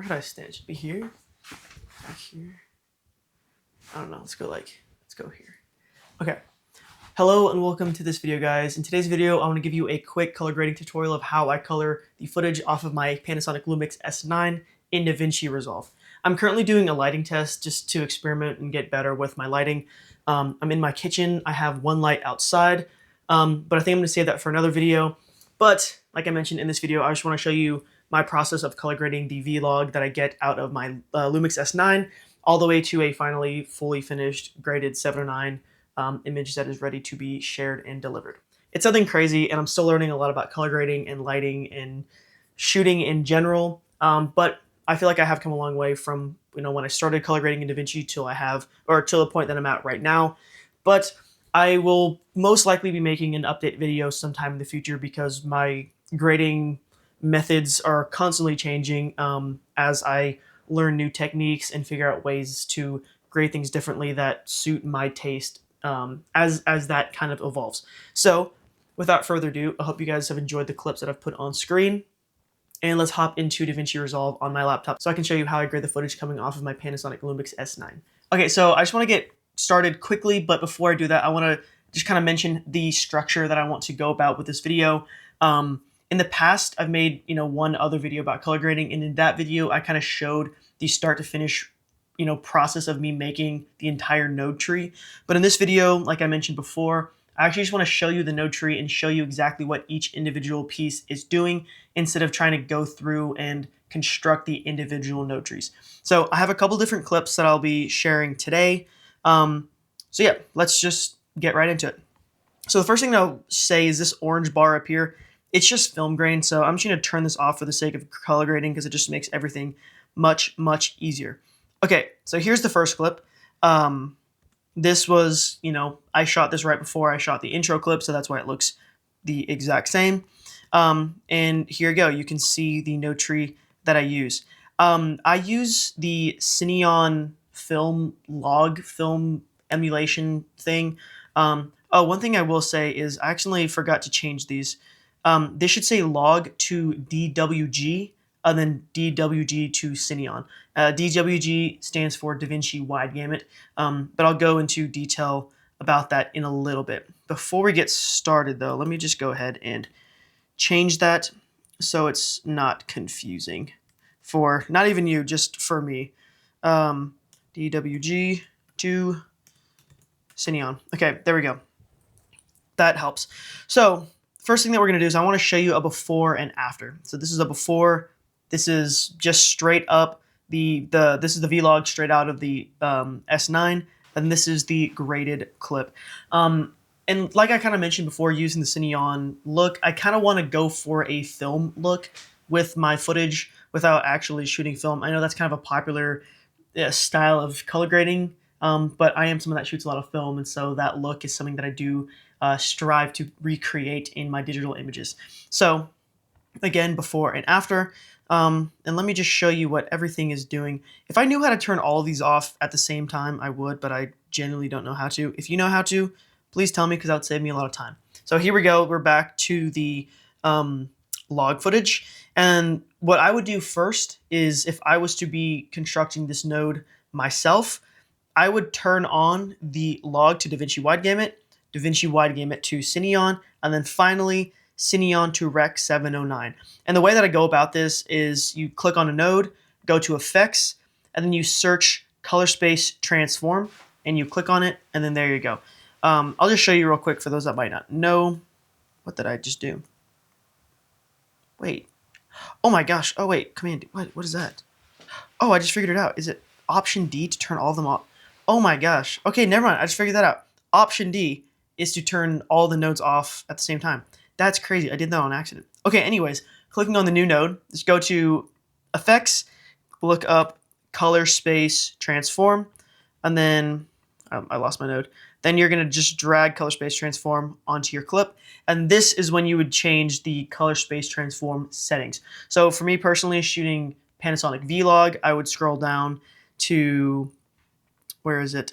Where did I stand? Should it be here? Back here? I don't know. Let's go here. Okay. Hello and welcome to this video, guys. In today's video, I want to give you a quick color grading tutorial of how I color the footage off of my Panasonic Lumix S9 in DaVinci Resolve. I'm currently doing a lighting test just to experiment and get better with my lighting. I'm in my kitchen. I have one light outside, but I think I'm going to save that for another video. But like I mentioned in this video, I just want to show you my process of color grading the vlog that I get out of my Lumix S9 all the way to a finally fully finished graded 709 image that is ready to be shared and delivered. It's something crazy, and I'm still learning a lot about color grading and lighting and shooting in general, but I feel like I have come a long way from when I started color grading in DaVinci till the point that I'm at right now. But I will most likely be making an update video sometime in the future because my grading methods are constantly changing as I learn new techniques and figure out ways to grade things differently that suit my taste as that kind of evolves. So without further ado, I hope you guys have enjoyed the clips that I've put on screen. And let's hop into DaVinci Resolve on my laptop so I can show you how I grade the footage coming off of my Panasonic Lumix S9. Okay, so I just want to get started quickly, but before I do that, I want to just kind of mention the structure that I want to go about with this video. In the past, I've made one other video about color grading, and in that video, I kind of showed the start to finish process of me making the entire node tree. But in this video, like I mentioned before, I actually just want to show you the node tree and show you exactly what each individual piece is doing instead of trying to go through and construct the individual node trees. So I have a couple different clips that I'll be sharing today. So yeah, let's just get right into it. So the first thing I'll say is this orange bar up here, it's just film grain. So I'm just going to turn this off for the sake of color grading because it just makes everything much, much easier. Okay, so here's the first clip. This was, I shot this right before I shot the intro clip, so that's why it looks the exact same. And here you go. You can see the node tree that I use. I use the cineon film emulation thing. One thing I will say is I actually forgot to change these. They should say log to DWG and then DWG to cineon. DWG stands for DaVinci Wide Gamut, but I'll go into detail about that in a little bit. Before we get started, though, let me just go ahead and change that so it's not confusing for not even you, just for me. DWG to cineon. Okay, there we go. That helps. So first thing that we're going to do is I want to show you a before and after. So this is a before. This is just straight up this is the vlog straight out of the S9, and this is the graded clip. And like I kind of mentioned before, using the cineon look, I kind of want to go for a film look with my footage without actually shooting film. I know that's kind of a popular style of color grading, but I am someone that shoots a lot of film, and so that look is something that I do strive to recreate in my digital images. So again, before and after. And let me just show you what everything is doing. If I knew how to turn all of these off at the same time, I would, but I genuinely don't know how to. If you know how to, please tell me because that would save me a lot of time. So here we go. We're back to the log footage. And what I would do first is if I was to be constructing this node myself, I would turn on the log to DaVinci Wide Gamut, DaVinci Wide Gamut to cineon, and then finally cineon to Rec 709. And the way that I go about this is you click on a node, go to effects, and then you search color space transform, and you click on it, and then there you go. I'll just show you real quick for those that might not know. What did I just do? Wait. Oh my gosh. Oh wait, Command D. What is that? Oh, I just figured it out. Is it Option D to turn all of them off? Oh my gosh. Okay, never mind. I just figured that out. Option D is to turn all the nodes off at the same time. That's crazy. I did that on accident. Okay, anyways, clicking on the new node, just go to Effects, look up Color Space Transform, and then I lost my node. Then you're going to just drag Color Space Transform onto your clip, and this is when you would change the Color Space Transform settings. So for me personally, shooting Panasonic Vlog, I would scroll down to, where is it?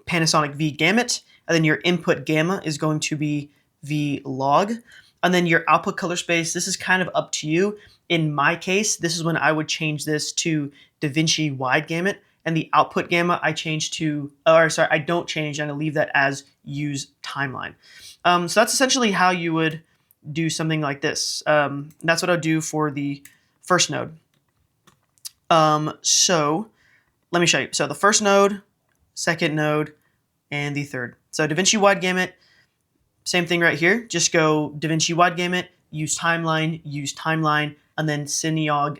Panasonic V Gamut, and then your input gamma is going to be V log. And then your output color space, this is kind of up to you. In my case, this is when I would change this to DaVinci Wide Gamut, and the output gamma I change to, or sorry, I don't change, and I leave that as use timeline. So that's essentially how you would do something like this. That's what I'll do for the first node. So let me show you. So the first node, second node, and the third. So DaVinci Wide Gamut, same thing right here. Just go DaVinci Wide Gamut, use timeline, and then cineon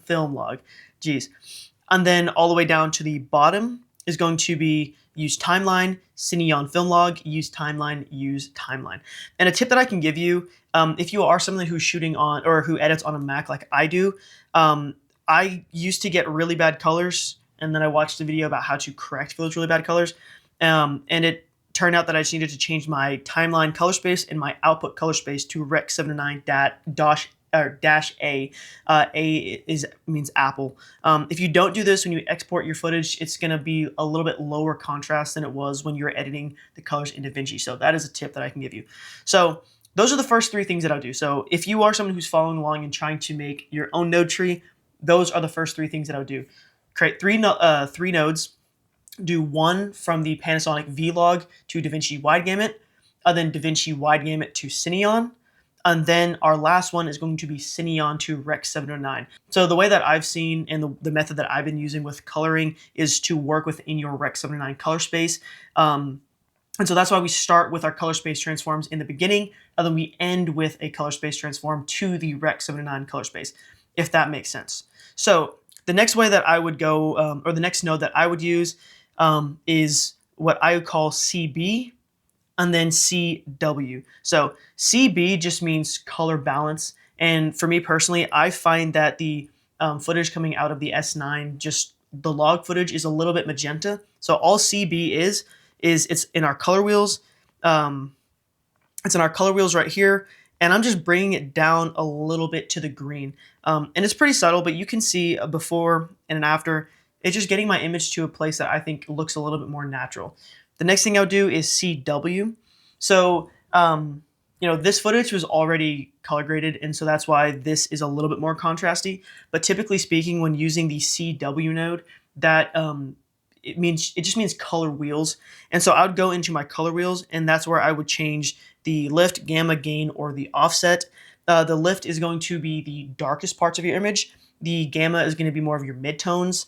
film log. Jeez. And then all the way down to the bottom is going to be use timeline, cineon film log, use timeline. And a tip that I can give you, if you are someone who's shooting on or who edits on a Mac like I do, I used to get really bad colors, and then I watched a video about how to correct those really bad colors, and it turned out that I just needed to change my timeline color space and my output color space to Rec 709 -A. A means apple. If you don't do this when you export your footage, it's going to be a little bit lower contrast than it was when you were editing the colors in DaVinci. So that is a tip that I can give you. So those are the first three things that I'll do. So if you are someone who's following along and trying to make your own node tree, those are the first three things that I would do. Create three nodes. Do one from the Panasonic Vlog to DaVinci Wide Gamut, and then DaVinci Wide Gamut to Cineon, and then our last one is going to be Cineon to Rec 709. So the way that I've seen and the method that I've been using with coloring is to work within your Rec 709 color space. And so that's why we start with our color space transforms in the beginning, and then we end with a color space transform to the Rec 709 color space, if that makes sense. So the next way that I would go, or the next node that I would use, is what I would call CB and then CW. So CB just means color balance. And for me personally, I find that the footage coming out of the S9, just the log footage, is a little bit magenta. So all CB is it's in our color wheels. It's in our color wheels right here. And I'm just bringing it down a little bit to the green. And it's pretty subtle, but you can see a before and an after. It's just getting my image to a place that I think looks a little bit more natural. The next thing I'll do is CW. So, this footage was already color graded, and so that's why this is a little bit more contrasty. But typically speaking, when using the CW node, that it just means color wheels. And so I would go into my color wheels, and that's where I would change the lift, gamma, gain, or the offset. The lift is going to be the darkest parts of your image. The gamma is going to be more of your midtones.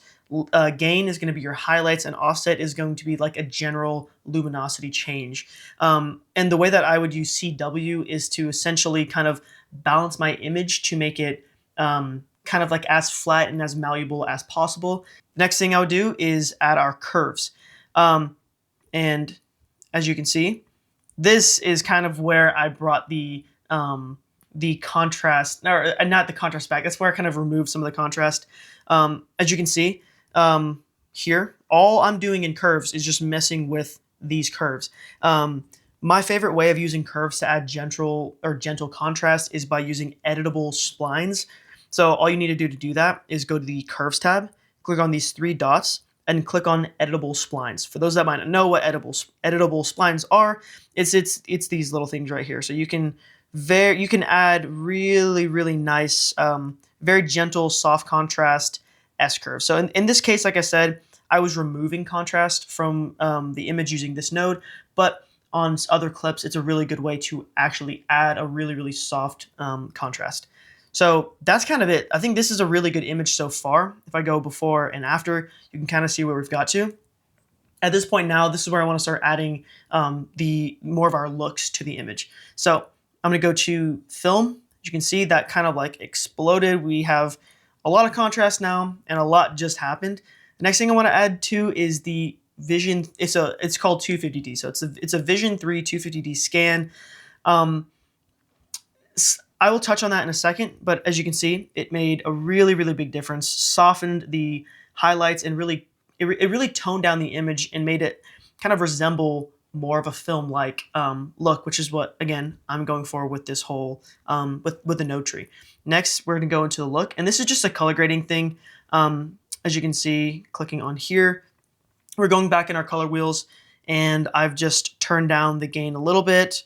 Gain is going to be your highlights, and offset is going to be like a general luminosity change. And the way that I would use CW is to essentially kind of balance my image to make it kind of like as flat and as malleable as possible. Next thing I would do is add our curves. And as you can see, this is kind of where I brought the contrast, or not the contrast back. That's where I kind of removed some of the contrast. As you can see, here, all I'm doing in curves is just messing with these curves. My favorite way of using curves to add gentle contrast is by using editable splines. So all you need to do that is go to the Curves tab, click on these three dots, and click on Editable Splines. For those that might not know what editable splines are, it's these little things right here. So you can add really nice, very gentle, soft contrast S-curve. So in this case, like I said, I was removing contrast from the image using this node, but on other clips, it's a really good way to actually add a really soft contrast. So that's kind of it. I think this is a really good image so far. If I go before and after, you can kind of see where we've got to. At this point now, this is where I want to start adding the more of our looks to the image. So I'm going to go to film. As you can see, that kind of like exploded. We have a lot of contrast now, and a lot just happened. The next thing I want to add to is the Vision. It's called 250D. So it's a Vision 3 250D scan. I will touch on that in a second, but as you can see, it made a really big difference. Softened the highlights and it really toned down the image and made it kind of resemble more of a film-like look, which is what, again, I'm going for with this whole with the node tree. Next, we're going to go into the look, and this is just a color grading thing. As you can see, clicking on here, we're going back in our color wheels, and I've just turned down the gain a little bit.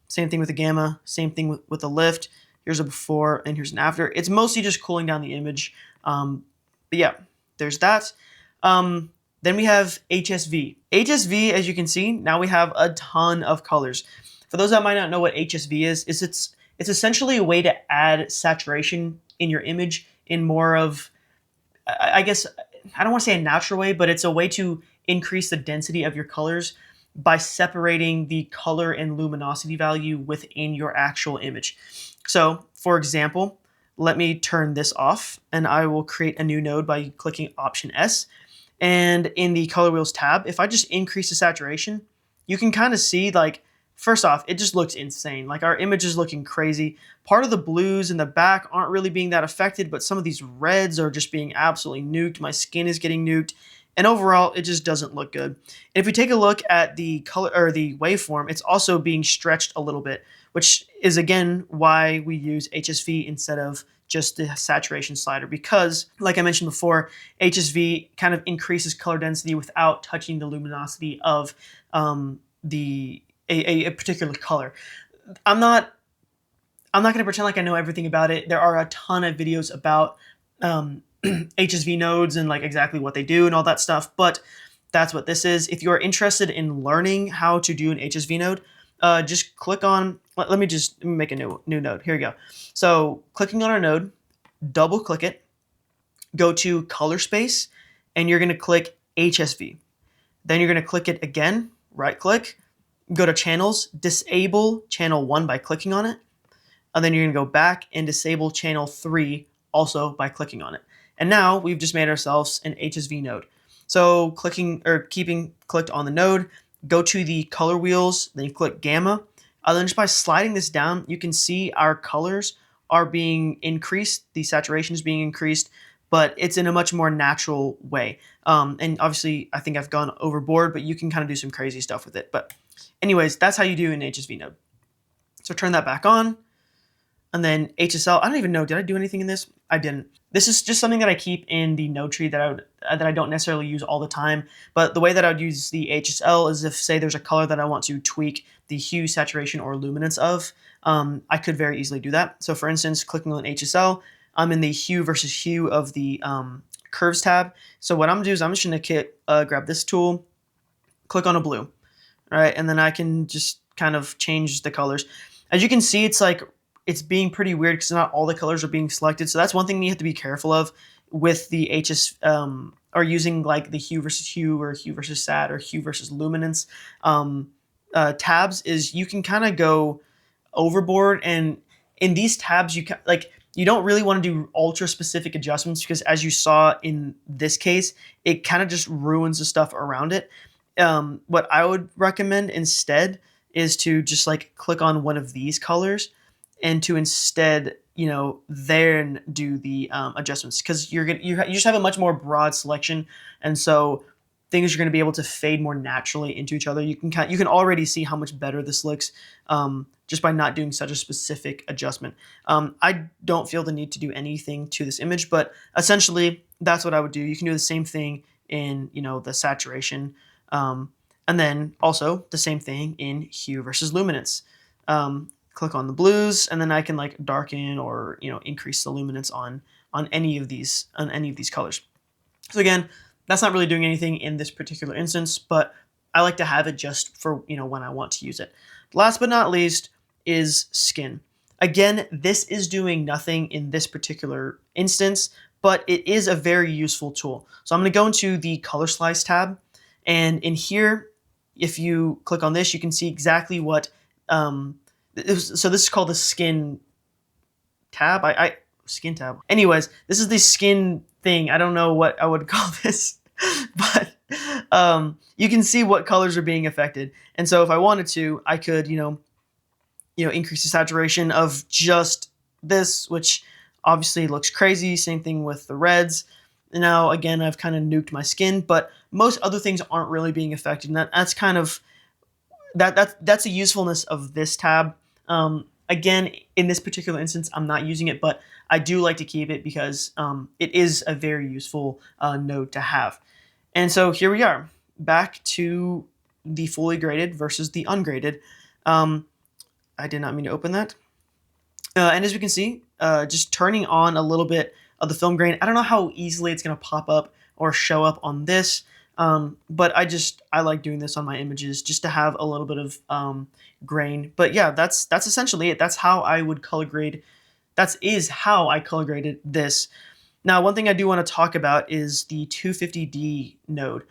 Same thing with the gamma, same thing with the lift. Here's a before and here's an after. It's mostly just cooling down the image. But yeah, there's that. Then we have HSV. HSV, as you can see, now we have a ton of colors. For those that might not know what HSV is it's essentially a way to add saturation in your image in more of, I guess, I don't want to say a natural way, but it's a way to increase the density of your colors by separating the color and luminosity value within your actual image. So, for example, let me turn this off and I will create a new node by clicking Option S. And in the color wheels tab, if I just increase the saturation, you can kind of see, like, first off, it just looks insane. Like, our image is looking crazy. Part of the blues in the back aren't really being that affected, but some of these reds are just being absolutely nuked. My skin is getting nuked. And overall, it just doesn't look good. And if we take a look at the color or the waveform, it's also being stretched a little bit, which is again why we use HSV instead of just the saturation slider, because like I mentioned before, HSV kind of increases color density without touching the luminosity of a particular color. I'm not going to pretend like I know everything about it. There are a ton of videos about HSV nodes and like exactly what they do and all that stuff, but that's what this is. If you are interested in learning how to do an HSV node, just click on, let me make a new node. Here we go. So clicking on our node, double click it, go to color space, and you're going to click HSV. Then you're going to click it again, right click, go to channels, disable channel 1 by clicking on it. And then you're going to go back and disable channel 3 also by clicking on it. And now we've just made ourselves an HSV node. So keeping clicked on the node, go to the color wheels, then you click gamma. Then just by sliding this down, you can see our colors are being increased. The saturation is being increased, but it's in a much more natural way. And obviously, I think I've gone overboard, but you can kind of do some crazy stuff with it. But anyways, that's how you do an HSV node. So turn that back on. And then HSL, I don't even know, did I do anything in this? I didn't. This is just something that I keep in the node tree that I don't necessarily use all the time. But the way that I would use the HSL is if, say, there's a color that I want to tweak the hue, saturation, or luminance of, I could very easily do that. So for instance, clicking on HSL, I'm in the hue versus hue of the curves tab. So what I'm gonna do is I'm just gonna grab this tool, click on a blue, all right? And then I can just kind of change the colors. As you can see, it's being pretty weird because not all the colors are being selected. So that's one thing you have to be careful of with the or using like the hue versus hue or hue versus sat or hue versus luminance tabs, is you can kind of go overboard. And in these tabs, you don't really want to do ultra specific adjustments because, as you saw in this case, it kind of just ruins the stuff around it. What I would recommend instead is to just like click on one of these colors and to instead, then do the adjustments, because you just have a much more broad selection, and so things are going to be able to fade more naturally into each other. You can already see how much better this looks just by not doing such a specific adjustment. I don't feel the need to do anything to this image, but essentially that's what I would do. You can do the same thing in the saturation, and then also the same thing in hue versus luminance. Click on the blues, and then I can like darken or increase the luminance on any of these colors. So again, that's not really doing anything in this particular instance, but I like to have it just for when I want to use it. Last but not least is skin. Again, this is doing nothing in this particular instance, but it is a very useful tool. So I'm going to go into the color slice tab, and in here, if you click on this, you can see exactly what so this is called the skin tab. Skin tab. Anyways, this is the skin thing. I don't know what I would call this, but you can see what colors are being affected. And so if I wanted to, I could, increase the saturation of just this, which obviously looks crazy. Same thing with the reds. Now, again, I've kind of nuked my skin, but most other things aren't really being affected. And that's kind of, that's the usefulness of this tab. Again, in this particular instance, I'm not using it, but I do like to keep it because it is a very useful node to have. And so here we are, back to the fully graded versus the ungraded. I did not mean to open that. And as we can see, just turning on a little bit of the film grain. I don't know how easily it's going to pop up or show up on this, but I like doing this on my images just to have a little bit of grain. But yeah, that's essentially it. That's how I would color grade. That is how I color graded this. Now, one thing I do want to talk about is the 250D node.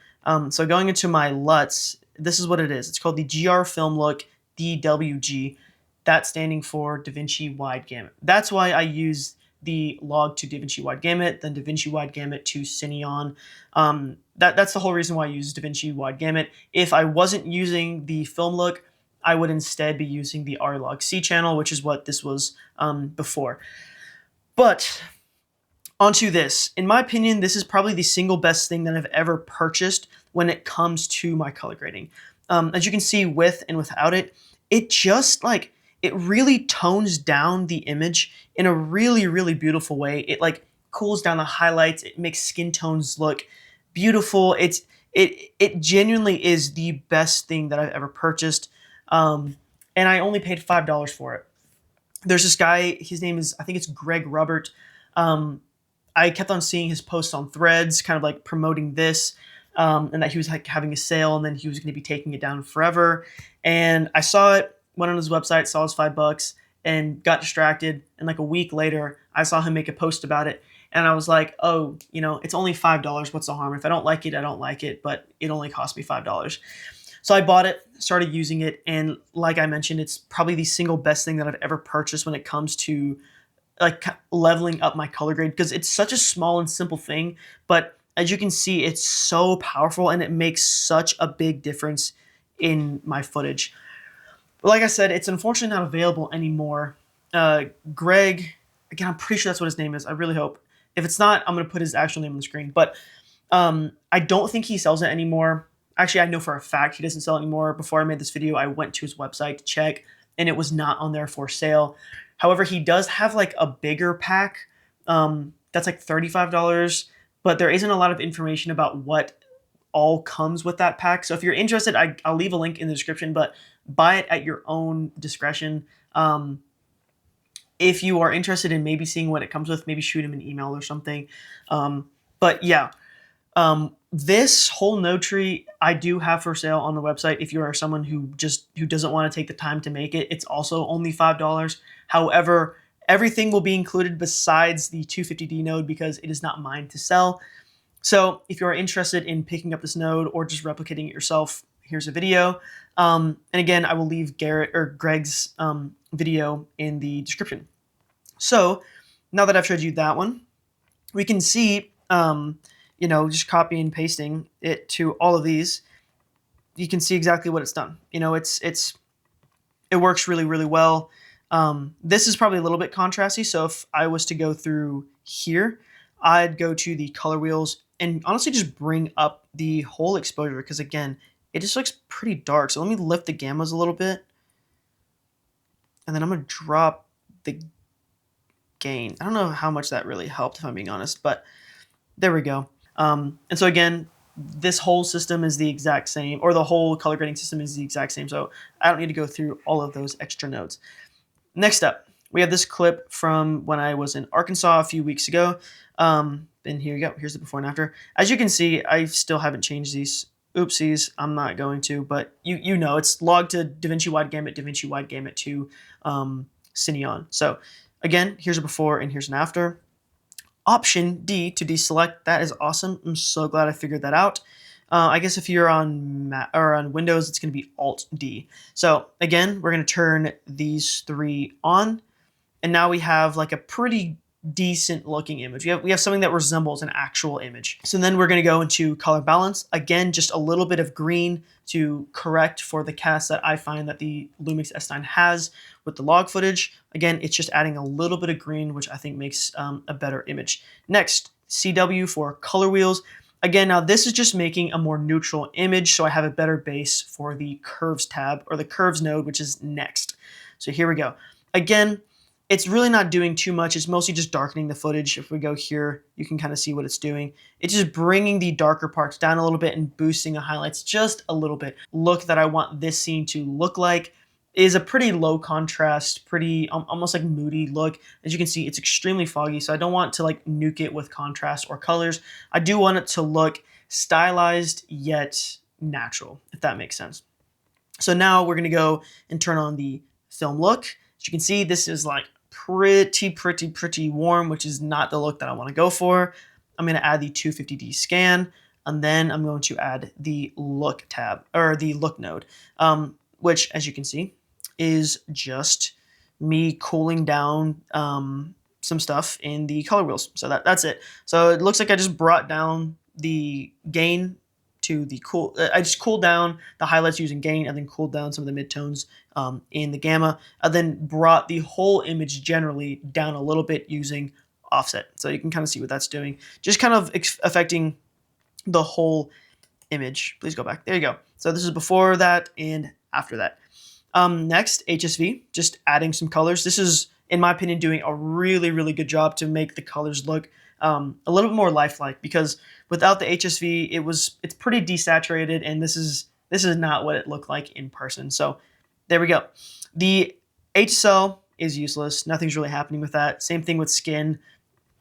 So going into my LUTs, this is what it is. It's called the GR Film Look DWG. That standing for DaVinci Wide Gamut. That's why I use the log to DaVinci Wide Gamut, then DaVinci Wide Gamut to Cineon. That's the whole reason why I use DaVinci Wide Gamut. If I wasn't using the Film Look, I would instead be using the R-Log C channel, which is what this was before. But onto this. In my opinion, this is probably the single best thing that I've ever purchased when it comes to my color grading. As you can see, with and without it, it just it really tones down the image in a really, really beautiful way. It cools down the highlights. It makes skin tones look beautiful. It genuinely is the best thing that I've ever purchased. And I only paid $5 for it. There's this guy, his name is, I think it's Greg Robert. I kept on seeing his posts on Threads, kind of like promoting this, and that he was having a sale, and then he was going to be taking it down forever. And I saw it, went on his website, saw his $5, and got distracted. And like a week later, I saw him make a post about it, and I was like, oh, it's only $5. What's the harm? If I don't like it, I don't like it. But it only cost me $5. So I bought it, started using it, and like I mentioned, it's probably the single best thing that I've ever purchased when it comes to leveling up my color grade, because it's such a small and simple thing, but as you can see, it's so powerful and it makes such a big difference in my footage. But like I said, it's unfortunately not available anymore. Greg, again, I'm pretty sure that's what his name is. I really hope. If it's not, I'm going to put his actual name on the screen. But I don't think he sells it anymore. Actually, I know for a fact he doesn't sell it anymore. Before I made this video, I went to his website to check, and it was not on there for sale. However, he does have a bigger pack that's $35, but there isn't a lot of information about what all comes with that pack. So if you're interested, I'll leave a link in the description, but buy it at your own discretion. If you are interested in maybe seeing what it comes with, maybe shoot him an email or something. But yeah, this whole node tree I do have for sale on the website. If you are someone who doesn't want to take the time to make it, it's also only $5. However, everything will be included besides the 250D node because it is not mine to sell. So if you are interested in picking up this node or just replicating it yourself, here's a video. And again, I will leave Greg's video in the description. So now that I've showed you that one, we can see, just copy and pasting it to all of these, you can see exactly what it's done. It works really, really well. This is probably a little bit contrasty, so if I was to go through here, I'd go to the color wheels and honestly just bring up the whole exposure, because again, it just looks pretty dark. So let me lift the gammas a little bit, and then I'm going to drop the gain. I don't know how much that really helped, if I'm being honest, but there we go. And so again, this whole system is the exact same, or the whole color grading system is the exact same, so I don't need to go through all of those extra nodes. Next up, we have this clip from when I was in Arkansas a few weeks ago. And here you go. Here's the before and after. As you can see, I still haven't changed these. Oopsies, I'm not going to, but you know, it's logged to DaVinci Wide Gamut to Cineon. So again, here's a before and here's an after. Option D to deselect. That is awesome. I'm so glad I figured that out. I guess if you're on Windows, it's going to be Alt D. So again, we're going to turn these three on, and now we have a pretty decent looking image. We have something that resembles an actual image. So then we're going to go into color balance. Again, just a little bit of green to correct for the cast that I find that the Lumix S9 has with the log footage. Again, it's just adding a little bit of green, which I think makes a better image. Next, CW for color wheels. Again, now this is just making a more neutral image, so I have a better base for the curves tab, or the curves node, which is next. So here we go. Again, it's really not doing too much. It's mostly just darkening the footage. If we go here, you can kind of see what it's doing. It's just bringing the darker parts down a little bit and boosting the highlights just a little bit. Look that I want this scene to look like. is a pretty low contrast, pretty almost like moody look. As you can see, it's extremely foggy, so I don't want to like nuke it with contrast or colors. I do want it to look stylized yet natural, if that makes sense. So now we're gonna go and turn on the film look. As you can see, this is like pretty warm, which is not the look that I want to go for. I'm gonna add the 250D scan, and then I'm going to add the look tab, or the look node, which, as you can see, is just me cooling down some stuff in the color wheels. So that's it. So it looks like I just brought down the gain to the cool. I just cooled down the highlights using gain, and then cooled down some of the midtones in the gamma, and then brought the whole image generally down a little bit using offset. So you can kind of see what that's doing. Just kind of affecting the whole image. Please go back. There you go. So this is before that and after that. Next, HSV, just adding some colors. This is, in my opinion, doing a really good job to make the colors look a little bit more lifelike, because without the HSV, it's pretty desaturated, and this is not what it looked like in person. So there we go. The HSL is useless. Nothing's really happening with that. Same thing with skin.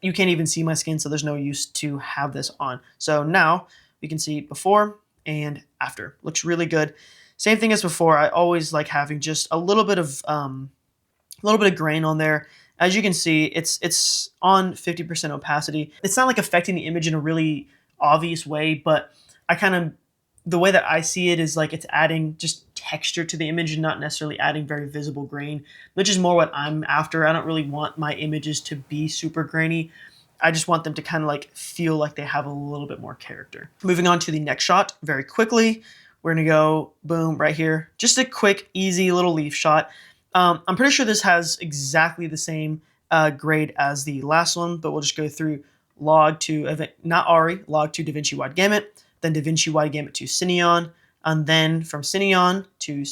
You can't even see my skin, so there's no use to have this on. So now we can see before and after. Looks really good. Same thing as before. I always like having just a little bit of grain on there. As you can see, it's on 50% opacity. It's not like affecting the image in a really obvious way, but the way that I see it is like it's adding just texture to the image and not necessarily adding very visible grain, which is more what I'm after. I don't really want my images to be super grainy. I just want them to kind of like feel like they have a little bit more character. Moving on to the next shot very quickly. We're gonna go boom right here. Just a quick, easy little leaf shot. I'm pretty sure this has exactly the same grade as the last one, but we'll just go through log to, not ARRI, log to DaVinci Wide Gamut, then DaVinci Wide Gamut to Cineon, and then from Cineon to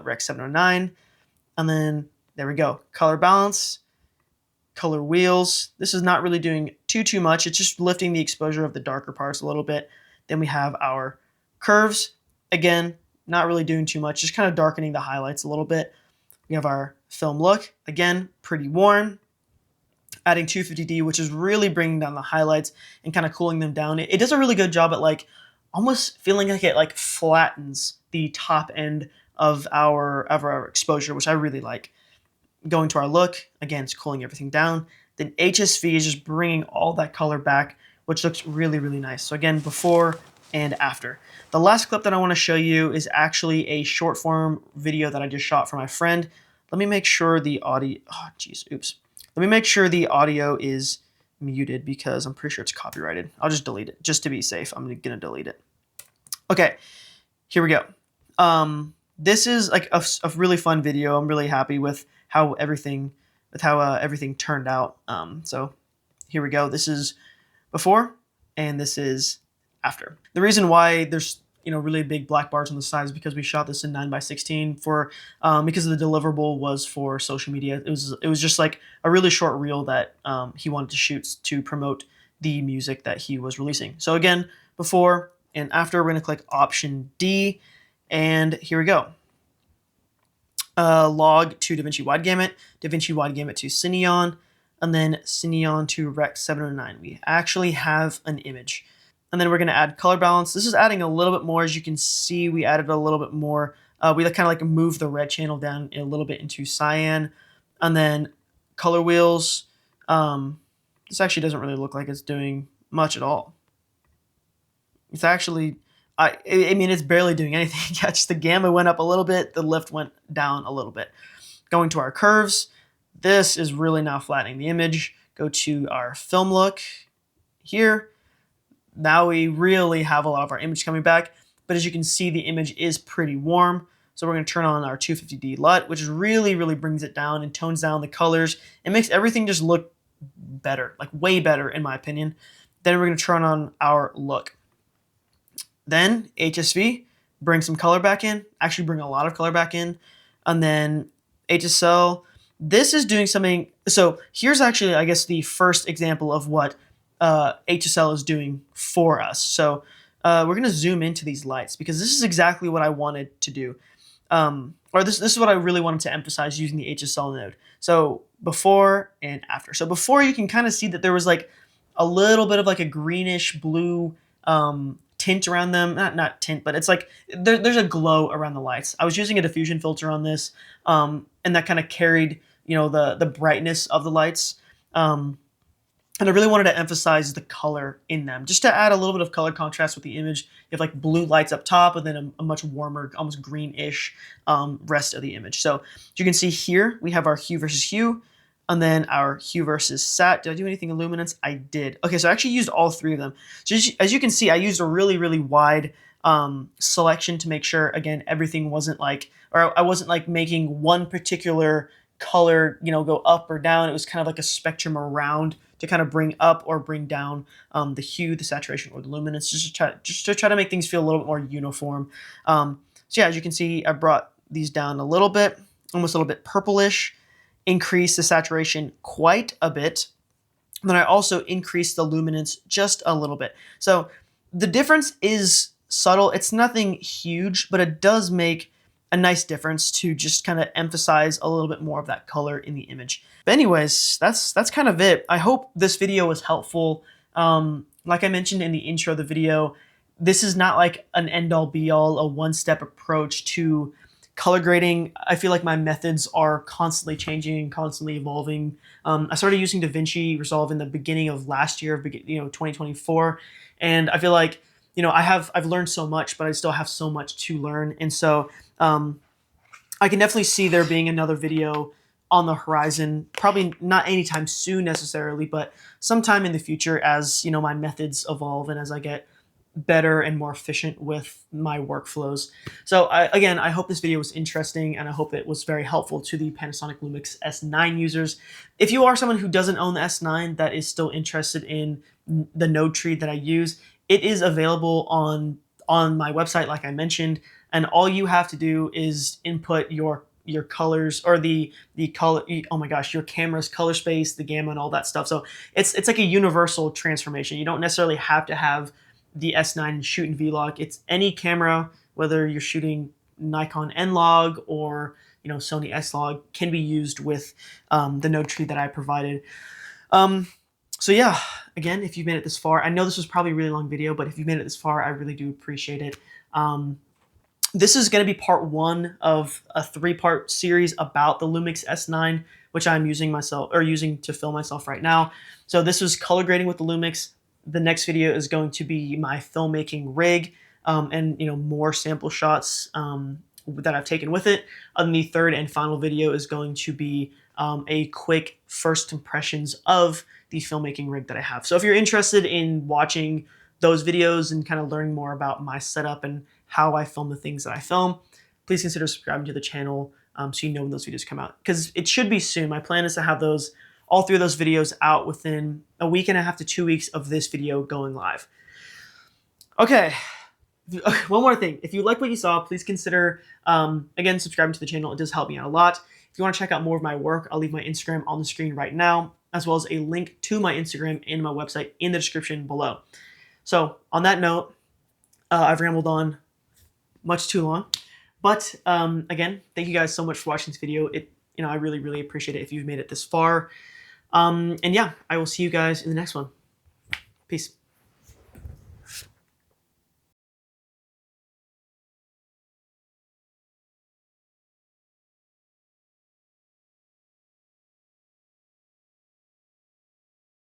Rec 709, and then there we go. Color balance, color wheels. This is not really doing too much. It's just lifting the exposure of the darker parts a little bit. Then we have our curves. Again, not really doing too much, just kind of darkening the highlights a little bit. We have our film look, again, pretty warm. Adding 250D, which is really bringing down the highlights and kind of cooling them down. It does a really good job at like almost feeling like it like flattens the top end of our exposure, which I really like. Going to our look, again, it's cooling everything down. Then HSV is just bringing all that color back, which looks really nice. So again, before and after. The last clip that I want to show you is actually a short form video that I just shot for my friend. Let me make sure the audio, Let me make sure the audio is muted because I'm pretty sure it's copyrighted. I'll just delete it just to be safe. I'm gonna delete it. Okay, here we go. This is like a really fun video. I'm really happy with how everything turned out. So here we go. This is before and this is after. The reason why there's really big black bars on the sides because we shot this in 9:16 for because the deliverable was for social media. It was just like a really short reel that he wanted to shoot to promote the music that he was releasing. So again, before and after, we're gonna click Option D, and here we go. Log to DaVinci Wide Gamut, DaVinci Wide Gamut to Cineon, and then Cineon to Rec 709. We actually have an image. And then we're going to add color balance. This is adding a little bit more. As you can see, we added a little bit more. We kind of like move the red channel down a little bit into cyan. And then color wheels. This actually doesn't really look like it's doing much at all. It's actually, I mean, it's barely doing anything. Catch the gamma went up a little bit. The lift went down a little bit. Going to our curves. This is really now flattening the image. Go to our film look here. Now we really have a lot of our image coming back, but as you can see, the image is pretty warm. So we're going to turn on our 250D LUT, which really brings it down and tones down the colors. It makes everything just look better, like way better in my opinion. Then we're going to turn on our look. Then HSV, bring some color back in, actually bring a lot of color back in. And then HSL, this is doing something. So here's actually, I guess, the first example of what HSL is doing for us. So we're going to zoom into these lights because this is exactly what I wanted to do. or this is what I really wanted to emphasize using the HSL node. So before and after. So before, you can kind of see that there was like a little bit of like a greenish blue tint around them. Not tint, but it's like there's a glow around the lights. I was using a diffusion filter on this, and that kind of carried, you know, the brightness of the lights. And I really wanted to emphasize the color in them, just to add a little bit of color contrast with the image. You have like blue lights up top, and then a much warmer, almost greenish rest of the image. So as you can see here, we have our hue versus hue, and then our hue versus sat. Did I do anything in luminance? I did. Okay, so I actually used all three of them. So as you can see, I used a really, really wide selection to make sure, again, everything wasn't like, or I wasn't like making one particular color, you know, go up or down. It was kind of like a spectrum around to kind of bring up or bring down the hue, the saturation, or the luminance, just to try to make things feel a little bit more uniform. So yeah, as you can see, I brought these down a little bit, almost a little bit purplish, increased the saturation quite a bit. And then I also increased the luminance just a little bit. So the difference is subtle. It's nothing huge, but it does make a nice difference to just kind of emphasize a little bit more of that color in the image. But anyways, that's kind of it. I hope this video was helpful. Like I mentioned in the intro of the video, this is not like an end-all be-all, a one-step approach to color grading. I feel like my methods are constantly changing, constantly evolving. I started using DaVinci Resolve in the beginning of last year, 2024, and I feel like, you know, I've learned so much, but I still have so much to learn. And so I can definitely see there being another video on the horizon, probably not anytime soon necessarily, but sometime in the future as, you know, my methods evolve and as I get better and more efficient with my workflows. So again, I hope this video was interesting, and I hope it was very helpful to the Panasonic Lumix S9 users. If you are someone who doesn't own the S9 that is still interested in the node tree that I use, it is available on my website, like I mentioned, and all you have to do is input your colors, or the color, oh my gosh, your camera's color space, the gamma, and all that stuff. So it's like a universal transformation. You don't necessarily have to have the S9 shoot in V-Log. It's any camera, whether you're shooting Nikon N-Log or, you know, Sony S-Log, can be used with the node tree that I provided. So yeah, again, if you've made it this far, I know this was probably a really long video, but if you've made it this far, I really do appreciate it. This is going to be part one of a 3-part series about the Lumix S9, which I'm using to film myself right now. So this was color grading with the Lumix. The next video is going to be my filmmaking rig, and, you know, more sample shots that I've taken with it. And the third and final video is going to be a quick first impressions of the filmmaking rig that I have. So if you're interested in watching those videos and kind of learning more about my setup and how I film the things that I film, please consider subscribing to the channel so you know when those videos come out, because it should be soon. My plan is to have all 3 of those videos out within a week and a half to 2 weeks of this video going live. Okay, one more thing. If you like what you saw, please consider, again, subscribing to the channel. It does help me out a lot. If you want to check out more of my work, I'll leave my Instagram on the screen right now, as well as a link to my Instagram and my website in the description below. So on that note, I've rambled on much too long, but again, thank you guys so much for watching this video. I really, really appreciate it if you've made it this far. And yeah, I will see you guys in the next one. Peace.